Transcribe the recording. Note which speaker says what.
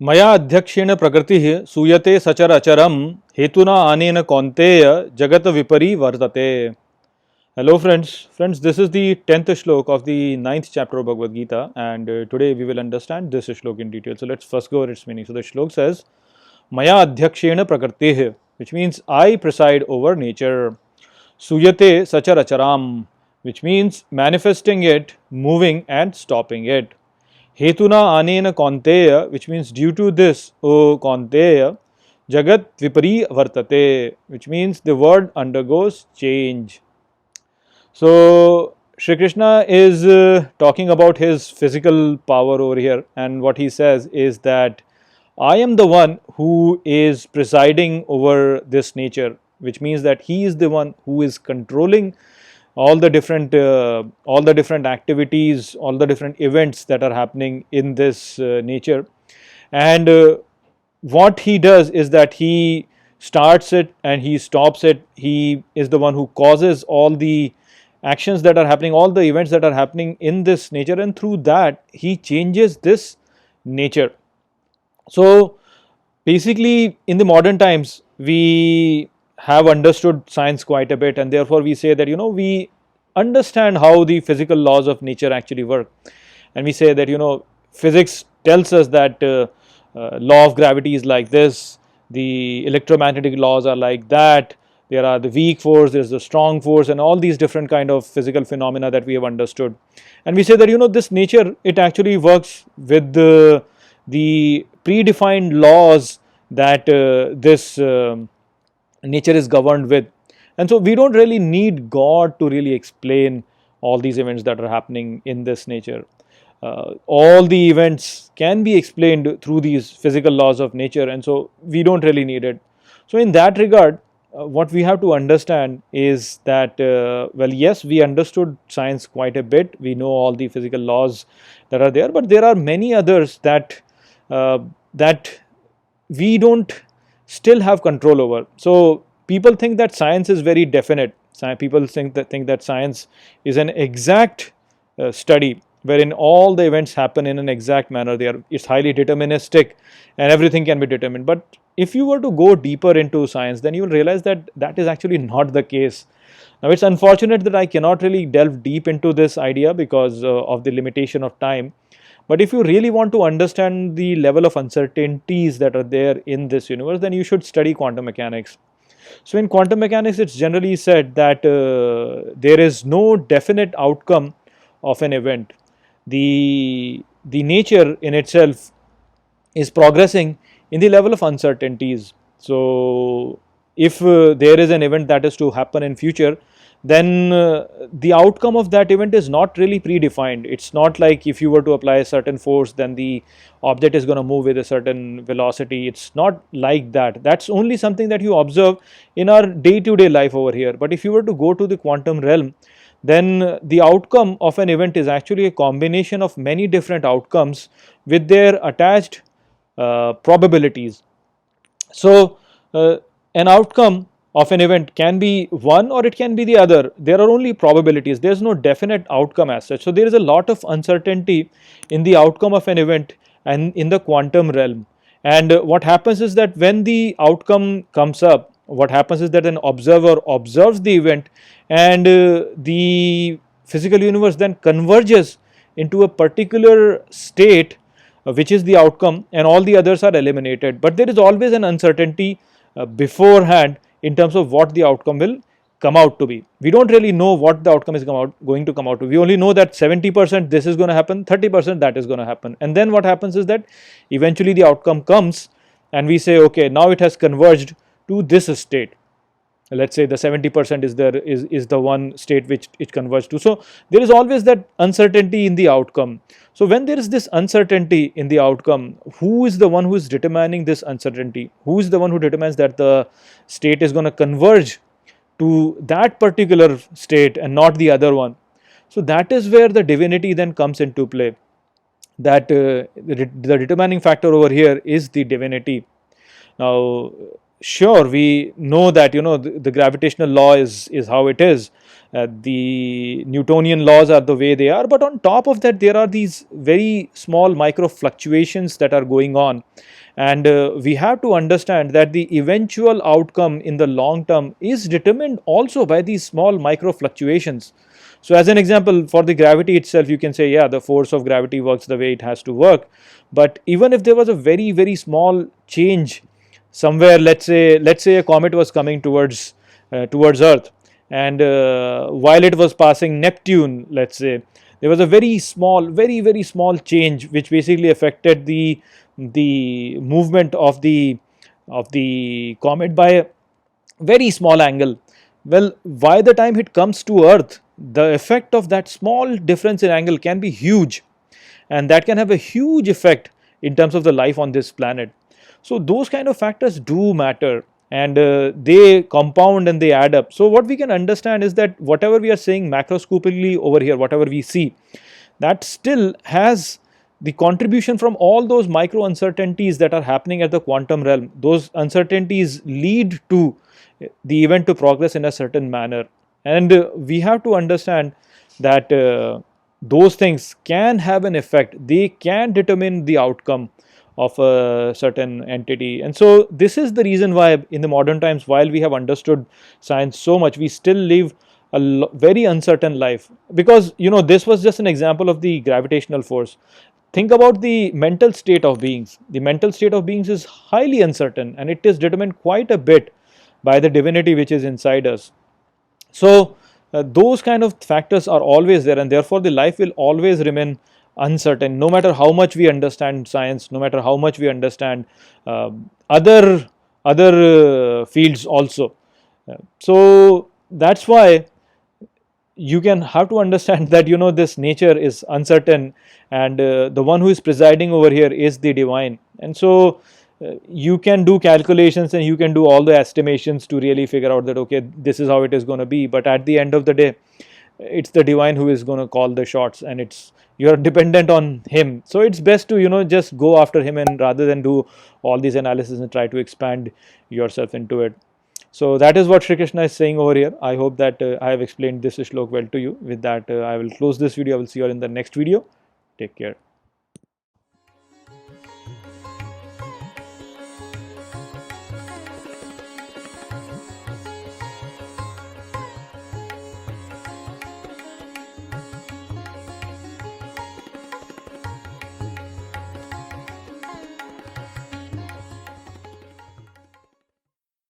Speaker 1: मया अध्यक्षेण प्रकृतिः सूयते सचर अचरम हेतुना आनेन कौन्तेय जगत विपरी वर्तते. Hello friends, this is the 10th shlok of the 9th chapter of Bhagavad Gita, and today we will understand this shlok in detail. So let's first go over its meaning. So the shlok says, Maya adhyakshena prakriti, which means I preside over nature. Suyate sachar acharam, which means manifesting it, moving and stopping it. Hetuna anena kaunteya, which means due to this, O kaunteya, jagat vipari vartate, which means the world undergoes change. So Shri Krishna is talking about his physical power over here, and what he says is that I am the one who is presiding over this nature, which means that he is the one who is controlling all the different activities, all the different events that are happening in this nature. And what he does is that he starts it and he stops it. He is the one who causes all the actions that are happening, all the events that are happening in this nature, and through that he changes this nature. So basically in the modern times we have understood science quite a bit, and therefore we say that we understand how the physical laws of nature actually work, and we say that physics tells us that law of gravity is like this, the electromagnetic laws are like that, there are the weak force, there's the strong force, and all these different kind of physical phenomena that we have understood. And we say that this nature, it actually works with the predefined laws that this nature is governed with. And so we don't really need God to really explain all these events that are happening in this nature. All the events can be explained through these physical laws of nature, and so we don't really need it. So in that regard, what we have to understand is that well, yes, we understood science quite a bit, we know all the physical laws that are there, but there are many others that that we don't still have control over. So people think that science is very definite. People think that science is an exact study wherein all the events happen in an exact manner. It's highly deterministic and everything can be determined. But if you were to go deeper into science, then you will realize that that is actually not the case. Now it's unfortunate that I cannot really delve deep into this idea because of the limitation of time. But if you really want to understand the level of uncertainties that are there in this universe, then you should study quantum mechanics. So in quantum mechanics, it's generally said that there is no definite outcome of an event. The nature in itself is progressing in the level of uncertainties. So if there is an event that is to happen in future, then the outcome of that event is not really predefined. It's not like if you were to apply a certain force, then the object is going to move with a certain velocity. It's not like that. That's only something that you observe in our day-to-day life over here. But if you were to go to the quantum realm, then the outcome of an event is actually a combination of many different outcomes with their attached probabilities. So an outcome of an event can be one or it can be the other. There are only probabilities. There is no definite outcome as such. So there is a lot of uncertainty in the outcome of an event and in the quantum realm. And what happens is that when the outcome comes up, what happens is that an observer observes the event, and the physical universe then converges into a particular state which is the outcome, and all the others are eliminated. But there is always an uncertainty beforehand in terms of what the outcome will come out to be. We don't really know what the outcome is going to come out to. We only know that 70% this is going to happen, 30% that is going to happen. And then what happens is that eventually the outcome comes and we say, okay, now it has converged to this state. Let's say the 70% is the one state which it converges to. So there is always that uncertainty in the outcome. So when there is this uncertainty in the outcome, who is the one who is determining this uncertainty? Who is the one who determines that the state is going to converge to that particular state and not the other one? So that is where the divinity then comes into play. That the determining factor over here is the divinity. Now sure, we know that the gravitational law is how it is, the Newtonian laws are the way they are, but on top of that, there are these very small micro fluctuations that are going on. And we have to understand that the eventual outcome in the long term is determined also by these small micro fluctuations. So, as an example, for the gravity itself, you can say, yeah, the force of gravity works the way it has to work. But even if there was a very, very small change somewhere, let's say a comet was coming towards Earth, and while it was passing Neptune, let's say, there was a very small, very, very small change which basically affected the movement of the comet by a very small angle. Well, by the time it comes to Earth, the effect of that small difference in angle can be huge, and that can have a huge effect in terms of the life on this planet. So those kind of factors do matter, and they compound and they add up. So what we can understand is that whatever we are saying macroscopically over here, whatever we see, that still has the contribution from all those micro uncertainties that are happening at the quantum realm. Those uncertainties lead to the event to progress in a certain manner, and we have to understand that those things can have an effect. They can determine the outcome of a certain entity. And so this is the reason why in the modern times, while we have understood science so much, we still live a very uncertain life, because this was just an example of the gravitational force. Think about the mental state of beings. The mental state of beings is highly uncertain, and it is determined quite a bit by the divinity which is inside us. So those kind of factors are always there, and therefore the life will always remain uncertain, no matter how much we understand science, no matter how much we understand uh, other fields also. So that's why you can have to understand that this nature is uncertain, and the one who is presiding over here is the divine. And so you can do calculations and you can do all the estimations to really figure out that, okay, this is how it is going to be, but at the end of the day, it's the divine who is going to call the shots, and you're dependent on him. So it's best to just go after him, and rather than do all these analysis and try to expand yourself into it. So that is what Shri Krishna is saying over here. I hope that I have explained this shlok well to you. With that, I will close this video. I will see you all in the next video. Take care.